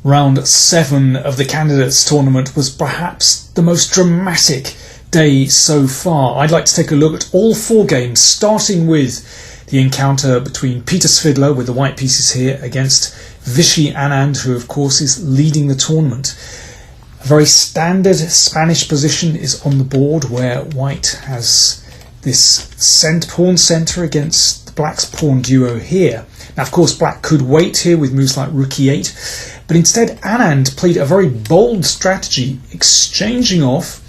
Round 7 of the candidates tournament was perhaps the most dramatic day so far. I'd like to take a look at all 4 games, starting with the encounter between Peter Svidler with the white pieces here against Vichy Anand, who of course is leading the tournament. A very standard Spanish position is on the board where white has this pawn centre against the black's pawn duo here. Now of course black could wait here with moves like rook e8, but instead Anand played a very bold strategy, exchanging off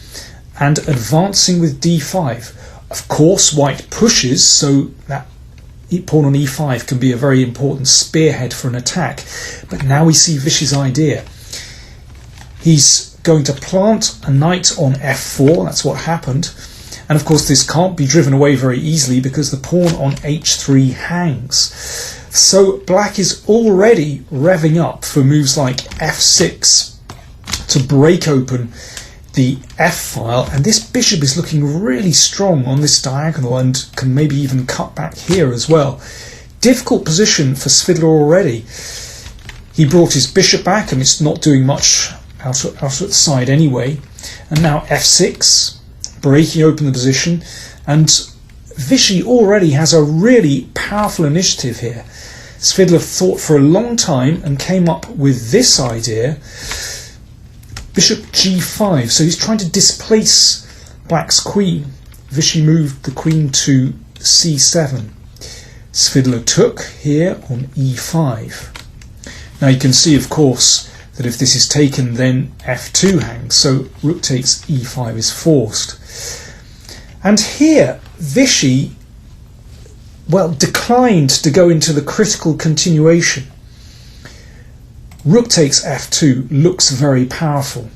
and advancing with d5. Of course white pushes, so that pawn on e5 can be a very important spearhead for an attack. But now we see Vichy's idea. He's going to plant a knight on f4, that's what happened. And of course this can't be driven away very easily because the pawn on h3 hangs. So black is already revving up for moves like f6 to break open the f-file, and this bishop is looking really strong on this diagonal and can maybe even cut back here as well. Difficult position for Svidler already. He brought his bishop back and it's not doing much out at the side anyway. And now f6, breaking open the position, and Vichy already has a really powerful initiative here. Svidler thought for a long time and came up with this idea. Bishop g5, so he's trying to displace black's queen. Vichy moved the queen to c7. Svidler took here on e5. Now you can see of course that if this is taken then f2 hangs, so rook takes e5 is forced. And here Vichy, well, declined to go into the critical continuation. Rook takes f2 looks very powerful.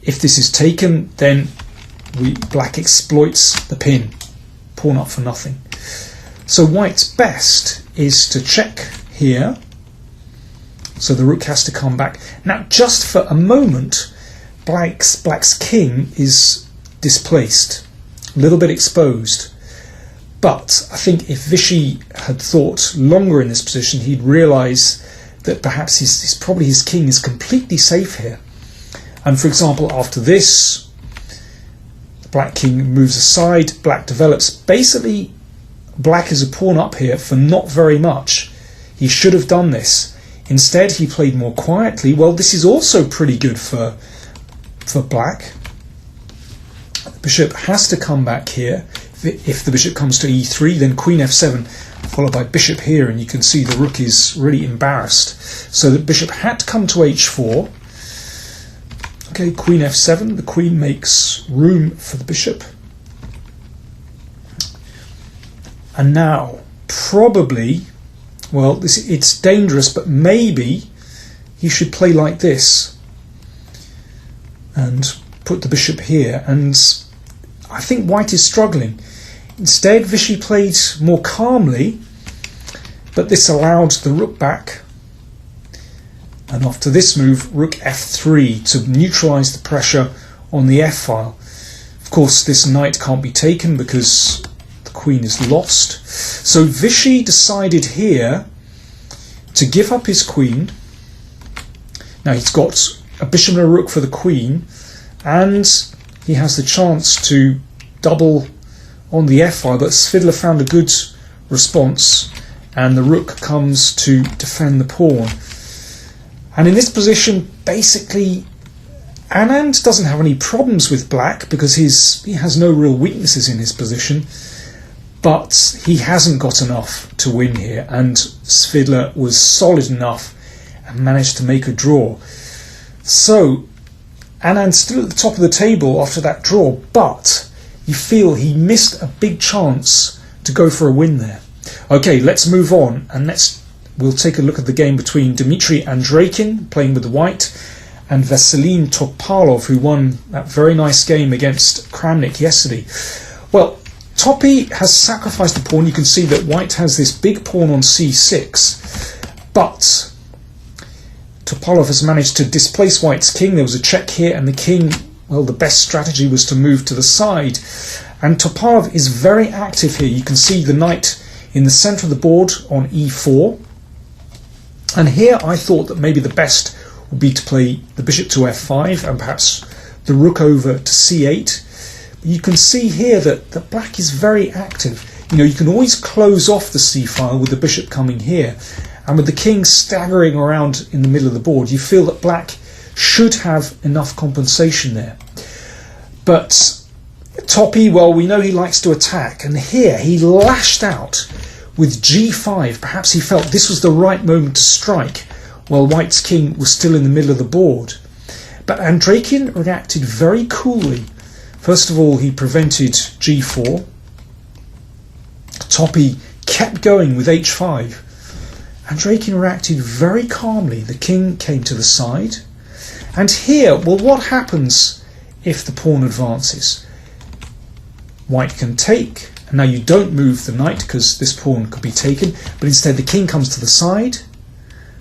If this is taken, then black exploits the pin. Pawn up for nothing. So white's best is to check here. So the rook has to come back. Now just for a moment, black's king is displaced. A little bit exposed. But I think if Vichy had thought longer in this position, he'd realise that perhaps his king is completely safe here. And for example, after this, the black king moves aside, black develops. Basically, black is a pawn up here for not very much. He should have done this. Instead, he played more quietly. Well, this is also pretty good for black. The bishop has to come back here. If the bishop comes to e3, then queen f7, followed by bishop here, and you can see the rook is really embarrassed. So the bishop had to come to h4. Okay, queen f7, the queen makes room for the bishop. And now, probably, well, it's dangerous, but maybe he should play like this and put the bishop here. And I think white is struggling. Instead, Vichy played more calmly, but this allowed the rook back. And after this move, rook f3 to neutralise the pressure on the f-file. Of course, this knight can't be taken because the queen is lost. So Vichy decided here to give up his queen. Now he's got a bishop and a rook for the queen, and he has the chance to double on the f-file, but Svidler found a good response, and the rook comes to defend the pawn. And in this position, basically, Anand doesn't have any problems with black because he has no real weaknesses in his position, but he hasn't got enough to win here, and Svidler was solid enough and managed to make a draw. So Anand still at the top of the table after that draw, but you feel he missed a big chance to go for a win there. Okay, let's move on, and we'll take a look at the game between Dmitry Andrakin, playing with the white, and Vasilin Topalov, who won that very nice game against Kramnik yesterday. Well, Topi has sacrificed a pawn. You can see that white has this big pawn on c6, but Topalov has managed to displace white's king. There was a check here, and the king, well, the best strategy was to move to the side. And Topalov is very active here. You can see the knight in the centre of the board on e4. And here I thought that maybe the best would be to play the bishop to f5 and perhaps the rook over to c8. But you can see here that black is very active. You can always close off the c-file with the bishop coming here. And with the king staggering around in the middle of the board, you feel that black should have enough compensation there. But Toppy, well, we know he likes to attack. And here he lashed out with g5. Perhaps he felt this was the right moment to strike while white's king was still in the middle of the board. But Andrakin reacted very coolly. First of all, he prevented g4. Toppy kept going with h5. Andrakin reacted very calmly. The king came to the side. And here, well, what happens if the pawn advances? White can take. And now you don't move the knight because this pawn could be taken. But instead the king comes to the side.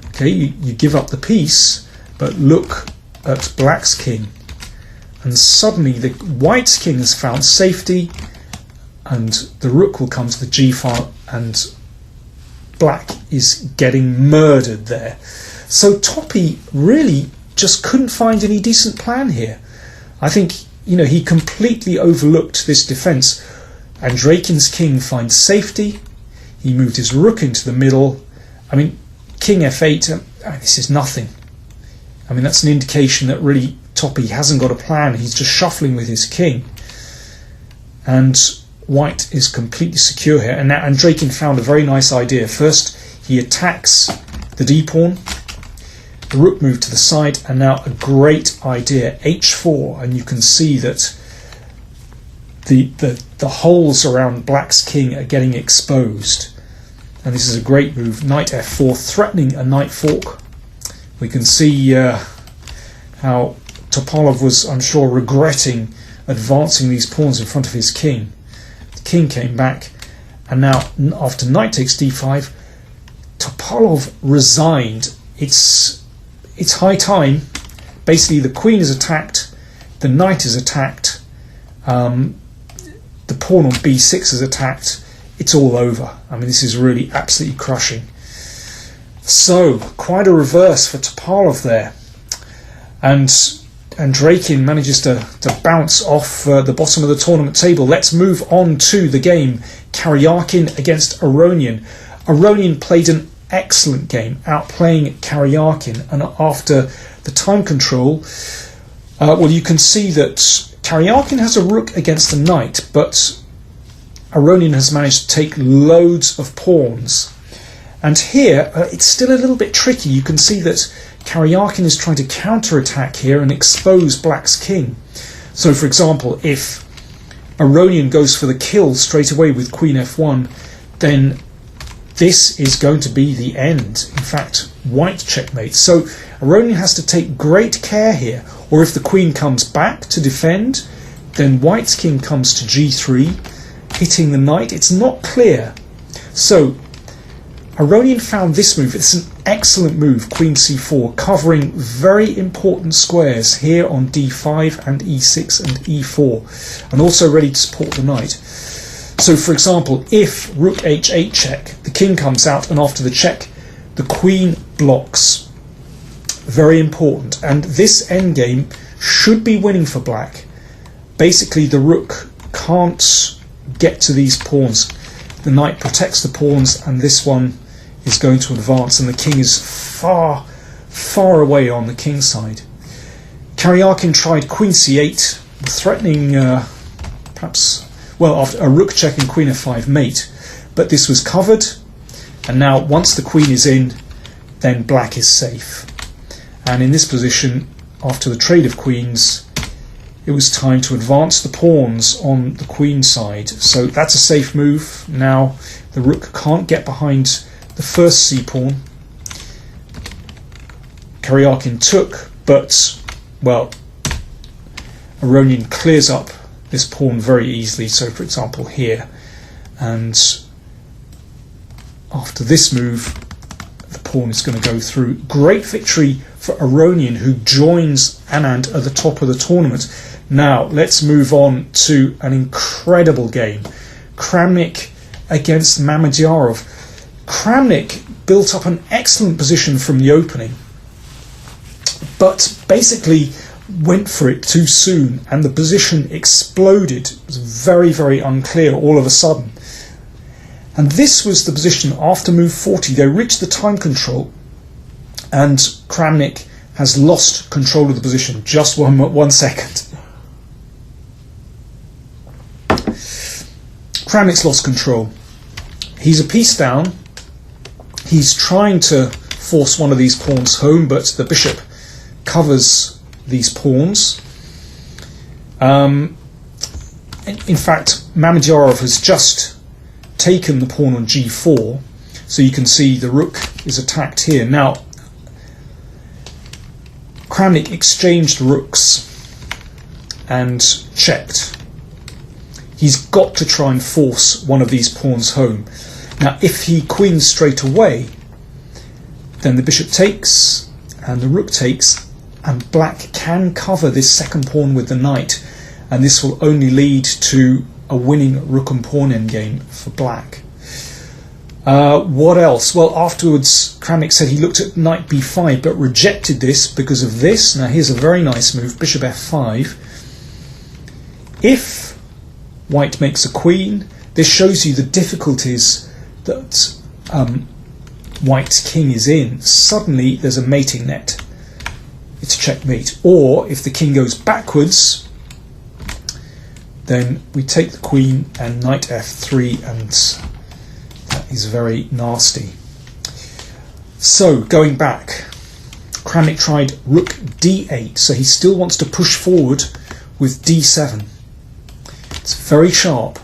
Okay, you give up the piece. But look at black's king. And suddenly the white's king has found safety. And the rook will come to the g-file, and black is getting murdered there. So Toppy really just couldn't find any decent plan here. I think, he completely overlooked this defence. Andrakin's king finds safety. He moved his rook into the middle. King f8, this is nothing. That's an indication that really Toppy hasn't got a plan. He's just shuffling with his king. And white is completely secure here. And now Andrakin found a very nice idea. First, he attacks the d-pawn. The rook moved to the side. And now a great idea, h4. And you can see that the holes around black's king are getting exposed. And this is a great move. Knight f4, threatening a knight fork. We can see how Topalov was, I'm sure, regretting advancing these pawns in front of his king. King came back, and now after knight takes d5, Topalov resigned. It's high time. Basically, the queen is attacked, the knight is attacked, the pawn on b6 is attacked. It's all over. This is really absolutely crushing. So, quite a reverse for Topalov there. And Andrakin manages to bounce off the bottom of the tournament table. Let's move on to the game. Karyakin against Aronian. Aronian played an excellent game, outplaying Karyakin. And after the time control, well, you can see that Karyakin has a rook against a knight, but Aronian has managed to take loads of pawns. And here, it's still a little bit tricky. You can see that Karyakin is trying to counter-attack here and expose black's king. So, for example, if Aronian goes for the kill straight away with queen f1, then this is going to be the end. In fact, white checkmate. So Aronian has to take great care here. Or if the queen comes back to defend, then white's king comes to g3, hitting the knight. It's not clear. So Aronian found this move. It's an excellent move, queen c4, covering very important squares here on d5 and e6 and e4, and also ready to support the knight. So, for example, if rook h8 check, the king comes out, and after the check, the queen blocks. Very important. And this endgame should be winning for black. Basically, the rook can't get to these pawns. The knight protects the pawns, and this one is going to advance, and the king is far, far away on the king side. Karyakin tried queen c8, threatening perhaps, well, after a rook check and queen f5 mate, but this was covered, and now once the queen is in, then black is safe. And in this position, after the trade of queens, it was time to advance the pawns on the queen side. So that's a safe move. Now the rook can't get behind the first c-pawn. Karyakin took, but, well, Aronian clears up this pawn very easily. So, for example, here. And after this move, the pawn is going to go through. Great victory for Aronian, who joins Anand at the top of the tournament. Now, let's move on to an incredible game. Kramnik against Mamedyarov. Kramnik built up an excellent position from the opening, but basically went for it too soon, and the position exploded. It was very, very unclear all of a sudden. And this was the position after move 40. They reached the time control, and Kramnik has lost control of the position. Just 1 second. Kramnik's lost control. He's a piece down. He's trying to force one of these pawns home, but the bishop covers these pawns. In fact, Mamedyarov has just taken the pawn on g4, so you can see the rook is attacked here. Now, Kramnik exchanged rooks and checked. He's got to try and force one of these pawns home. Now, if he queens straight away, then the bishop takes and the rook takes, and black can cover this second pawn with the knight, and this will only lead to a winning rook and pawn endgame for black. What else? Well, afterwards Kramnik said he looked at knight b5 but rejected this because of this. Now here's a very nice move, bishop f5. If white makes a queen, this shows you the difficulties that white's king is in. Suddenly there's a mating net. It's checkmate. Or if the king goes backwards, then we take the queen and knight f3, and that is very nasty. So going back, Kramnik tried rook d8, so he still wants to push forward with d7. It's very sharp.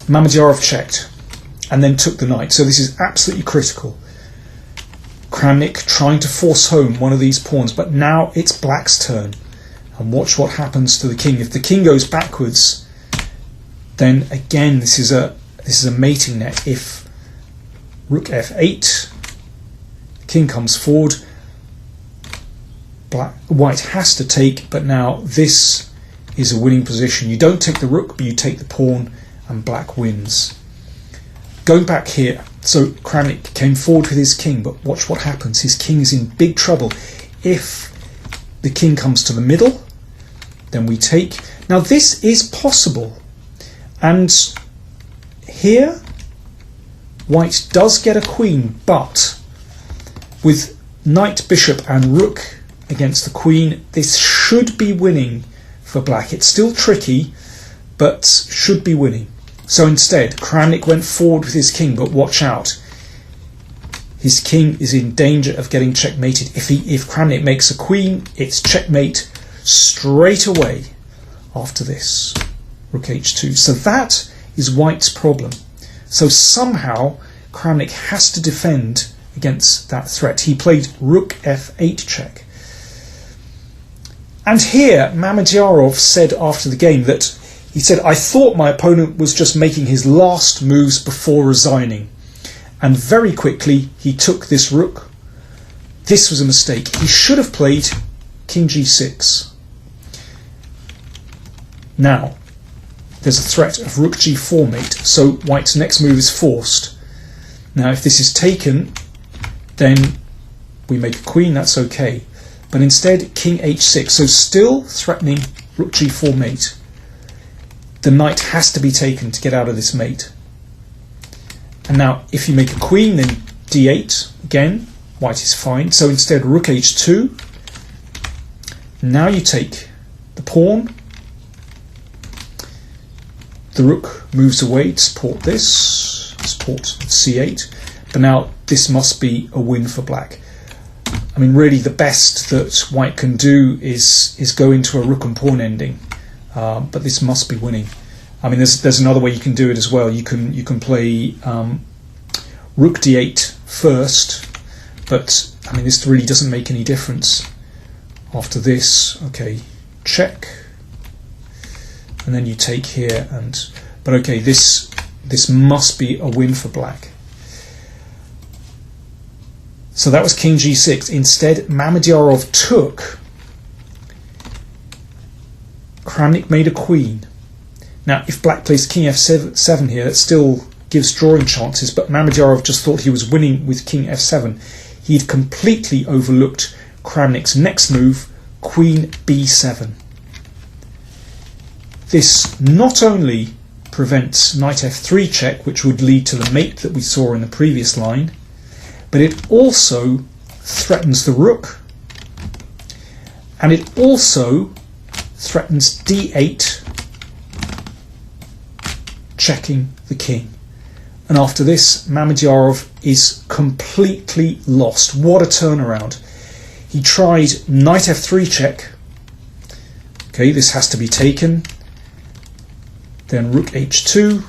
Mamedyarov checked and then took the knight, so this is absolutely critical. Kramnik trying to force home one of these pawns, but now it's black's turn. And watch what happens to the king. If the king goes backwards, then again this is a mating net. If rook f8, the king comes forward, white has to take, but now this is a winning position. You don't take the rook, but you take the pawn, and black wins. Going back here, so Kramnik came forward with his king, but watch what happens. His king is in big trouble. If the king comes to the middle, then we take. Now this is possible, and here white does get a queen, but with knight, bishop and rook against the queen, this should be winning for black. It's still tricky, but should be winning. So instead Kramnik went forward with his king, but watch out, his king is in danger of getting checkmated. If Kramnik makes a queen, it's checkmate straight away after this. Rook h2. So that is white's problem. So somehow Kramnik has to defend against that threat. He played rook f8 check. And here Mamedyarov said after the game that he said, "I thought my opponent was just making his last moves before resigning." And very quickly he took this rook. This was a mistake. He should have played king g6. Now, there's a threat of rook g4 mate, so white's next move is forced. Now, if this is taken, then we make a queen, that's okay. But instead, king h6, so still threatening rook g4 mate. The knight has to be taken to get out of this mate. And now, if you make a queen, then d8, again, white is fine. So instead, rook h2. Now you take the pawn. The rook moves away to support this, support c8, but now this must be a win for black. I mean, really the best that white can do is go into a rook and pawn ending, but this must be winning. I mean, there's another way you can do it as well. You can play rook d8 first, but I mean this really doesn't make any difference. After this, okay, check. And then you take here, but okay, this must be a win for black. So that was king g6. Instead, Mamedyarov took. Kramnik made a queen. Now, if black plays king f7 here, that's still gives drawing chances, but Mamedyarov just thought he was winning with king f7. He'd completely overlooked Kramnik's next move, queen b7. This not only prevents knight f3 check, which would lead to the mate that we saw in the previous line, but it also threatens the rook, and it also threatens d8, checking the king. And after this, Mamedyarov is completely lost. What a turnaround. He tried knight f3 check. Okay, this has to be taken. Then rook h2.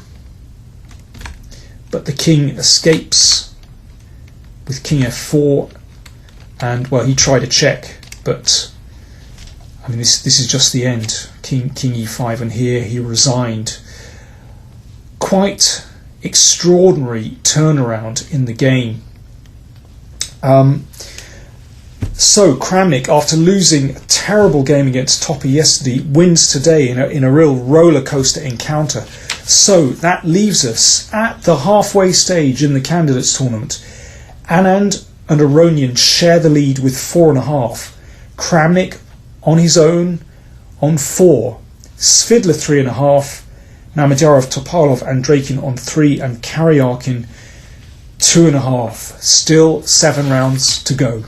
But the king escapes with king f4. And, well, he tried a check, but I mean, this is just the end. King e5, and here he resigned. Quite extraordinary turnaround in the game. So Kramnik, after losing a terrible game against Topi yesterday, wins today in a real roller coaster encounter. So that leaves us at the halfway stage in the candidates tournament. Anand and Aronian share the lead with 4.5. Kramnik on his own on 4. Svidler 3.5. Mamedyarov, Topalov, Andrakin on 3, and Karyakin 2.5. Still 7 rounds to go.